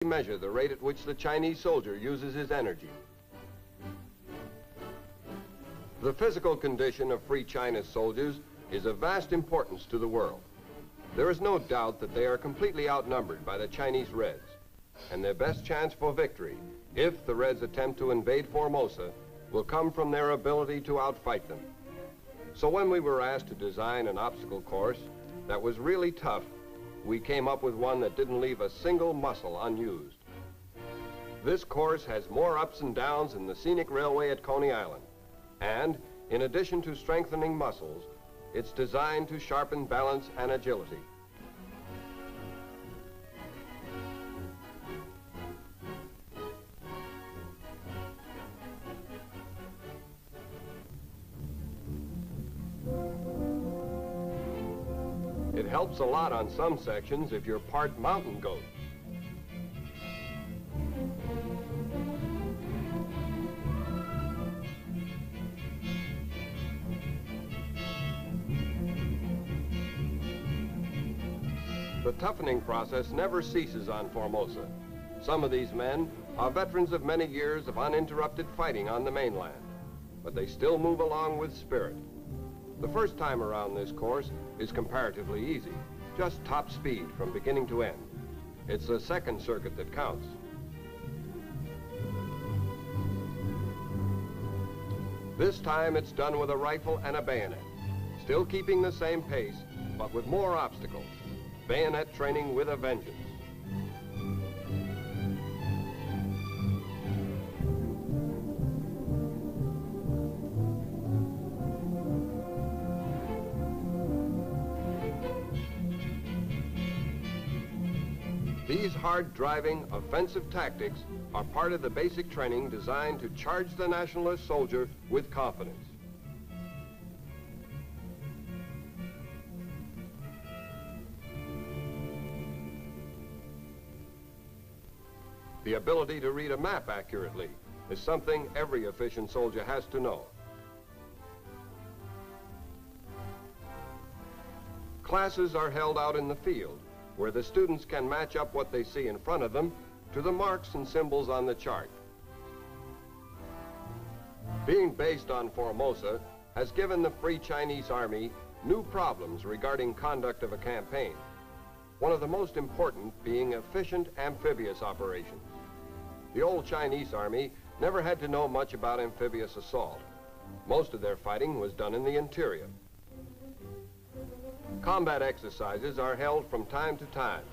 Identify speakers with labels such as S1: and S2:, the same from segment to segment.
S1: measure the rate at which the Chinese soldier uses his energy. The physical condition of Free China's soldiers is of vast importance to the world. There is no doubt that they are completely outnumbered by the Chinese Reds, and their best chance for victory, if the Reds attempt to invade Formosa, will come from their ability to outfight them. So when we were asked to design an obstacle course that was really tough, we came up with one that didn't leave a single muscle unused. This course has more ups and downs than the scenic railway at Coney Island. And, in addition to strengthening muscles, it's designed to sharpen balance and agility. It helps a lot on some sections if you're part mountain goat. The toughening process never ceases on Formosa. Some of these men are veterans of many years of uninterrupted fighting on the mainland, but they still move along with spirit. The first time around this course is comparatively easy, just top speed from beginning to end. It's the second circuit that counts. This time it's done with a rifle and a bayonet, still keeping the same pace, but with more obstacles. Bayonet training with a vengeance. These hard-driving, offensive tactics are part of the basic training designed to charge the nationalist soldier with confidence. The ability to read a map accurately is something every efficient soldier has to know. Classes are held out in the field, where the students can match up what they see in front of them to the marks and symbols on the chart. Being based on Formosa has given the Free Chinese Army new problems regarding conduct of a campaign, one of the most important being efficient amphibious operations. The old Chinese Army never had to know much about amphibious assault. Most of their fighting was done in the interior. Combat exercises are held from time to time.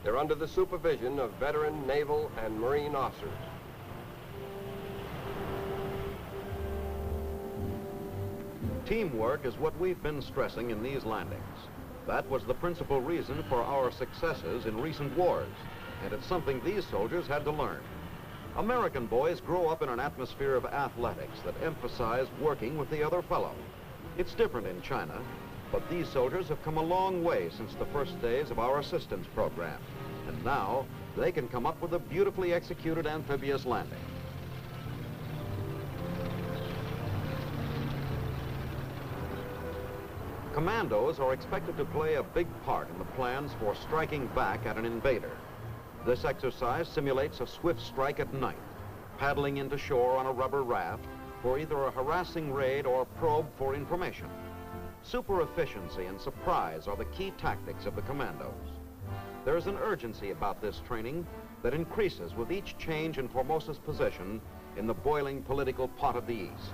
S1: They're under the supervision of veteran naval and marine officers.
S2: Teamwork is what we've been stressing in these landings. That was the principal reason for our successes in recent wars, and it's something these soldiers had to learn. American boys grow up in an atmosphere of athletics that emphasize working with the other fellow. It's different in China, but these soldiers have come a long way since the first days of our assistance program, and now they can come up with a beautifully executed amphibious landing. Commandos are expected to play a big part in the plans for striking back at an invader. This exercise simulates a swift strike at night, paddling into shore on a rubber raft for either a harassing raid or probe for information. Super efficiency and surprise are the key tactics of the commandos. There's an urgency about this training that increases with each change in Formosa's position in the boiling political pot of the East.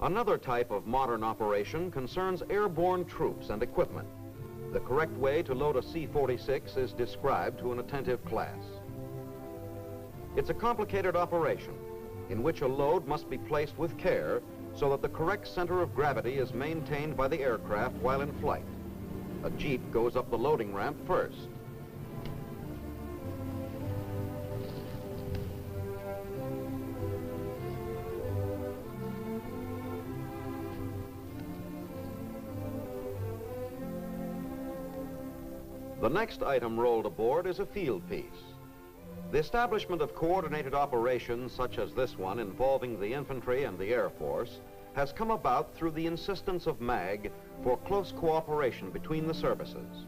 S2: Another type of modern operation concerns airborne troops and equipment. The correct way to load a C-46 is described to an attentive class. It's a complicated operation in which a load must be placed with care so that the correct center of gravity is maintained by the aircraft while in flight. A jeep goes up the loading ramp first. The next item rolled aboard is a field piece. The establishment of coordinated operations such as this one involving the infantry and the Air Force has come about through the insistence of MAG for close cooperation between the services.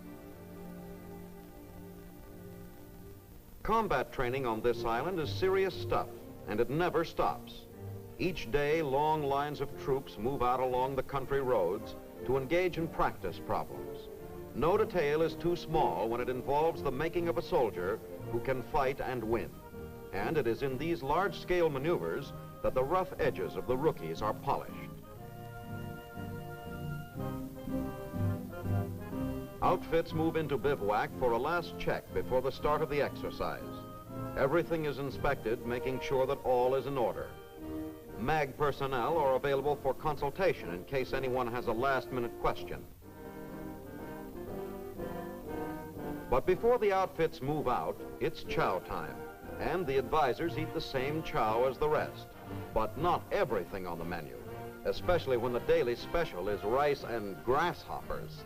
S2: Combat training on this island is serious stuff, and it never stops. Each day, long lines of troops move out along the country roads to engage in practice problems. No detail is too small when it involves the making of a soldier who can fight and win. And it is in these large-scale maneuvers that the rough edges of the rookies are polished. Outfits move into bivouac for a last check before the start of the exercise. Everything is inspected, making sure that all is in order. MAG personnel are available for consultation in case anyone has a last-minute question. But before the outfits move out, it's chow time, and the advisors eat the same chow as the rest, but not everything on the menu, especially when the daily special is rice and grasshoppers.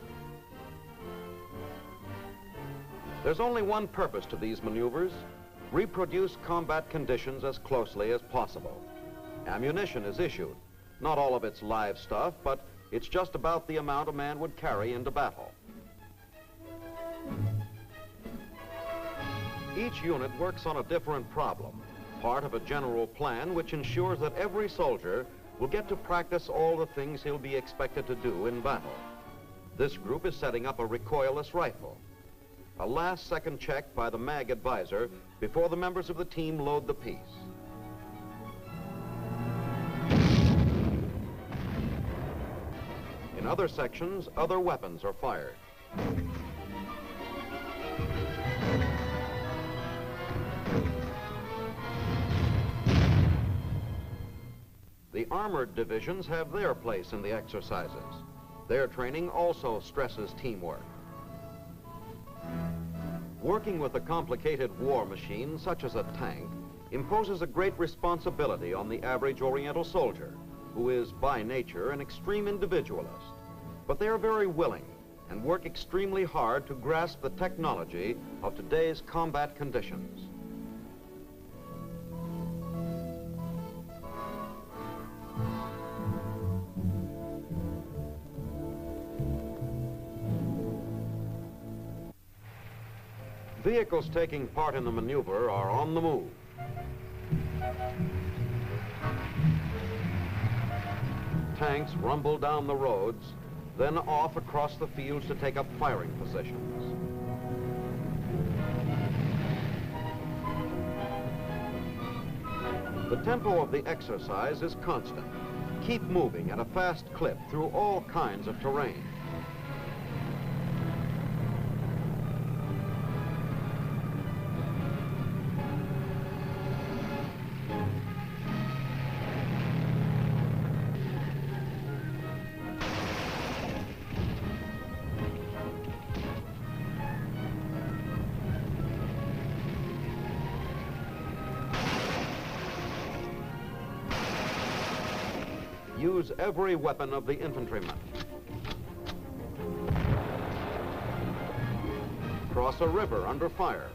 S2: There's only one purpose to these maneuvers: reproduce combat conditions as closely as possible. Ammunition is issued, not all of it's live stuff, but it's just about the amount a man would carry into battle. Each unit works on a different problem, part of a general plan which ensures that every soldier will get to practice all the things he'll be expected to do in battle. This group is setting up a recoilless rifle. A last-second check by the MAG advisor before the members of the team load the piece. In other sections, other weapons are fired. The armored divisions have their place in the exercises. Their training also stresses teamwork. Working with a complicated war machine, such as a tank, imposes a great responsibility on the average Oriental soldier, who is, by nature, an extreme individualist. But they are very willing and work extremely hard to grasp the technology of today's combat conditions. Vehicles taking part in the maneuver are on the move. Tanks rumble down the roads, then off across the fields to take up firing positions. The tempo of the exercise is constant. Keep moving at a fast clip through all kinds of terrain. Use every weapon of the infantryman. Cross a river under fire.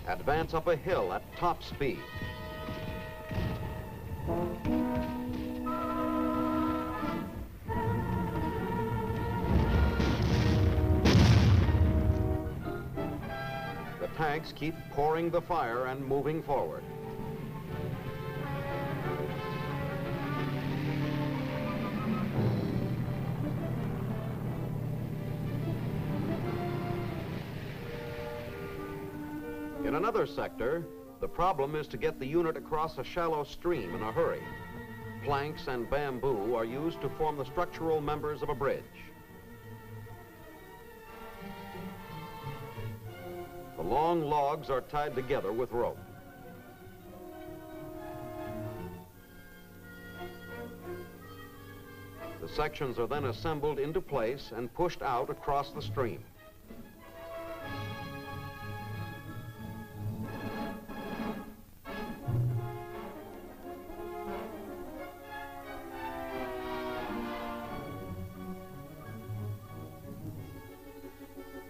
S2: Advance up a hill at top speed. Tanks keep pouring the fire and moving forward. In another sector, the problem is to get the unit across a shallow stream in a hurry. Planks and bamboo are used to form the structural members of a bridge. The long logs are tied together with rope. The sections are then assembled into place and pushed out across the stream.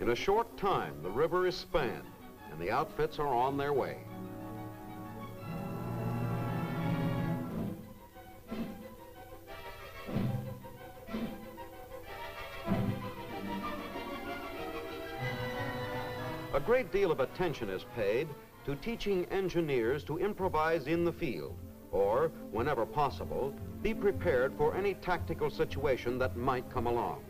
S2: In a short time, the river is spanned, and the outfits are on their way. A great deal of attention is paid to teaching engineers to improvise in the field, or, whenever possible, be prepared for any tactical situation that might come along.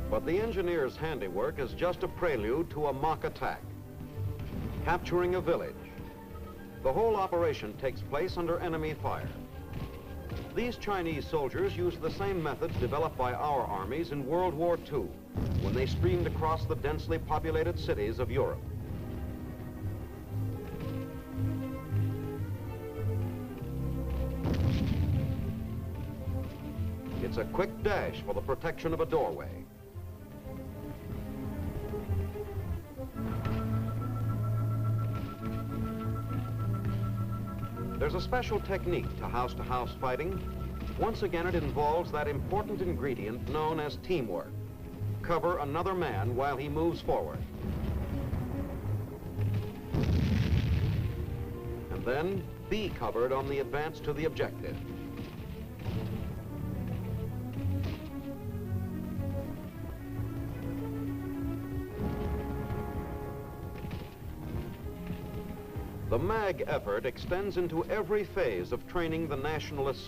S2: But the engineer's handiwork is just a prelude to a mock attack. Capturing a village. The whole operation takes place under enemy fire. These Chinese soldiers used the same methods developed by our armies in World War II, when they streamed across the densely populated cities of Europe. It's a quick dash for the protection of a doorway. There's a special technique to house-to-house fighting. Once again, it involves that important ingredient known as teamwork. Cover another man while he moves forward. And then be covered on the advance to the objective. The MAG effort extends into every phase of training the nationalists.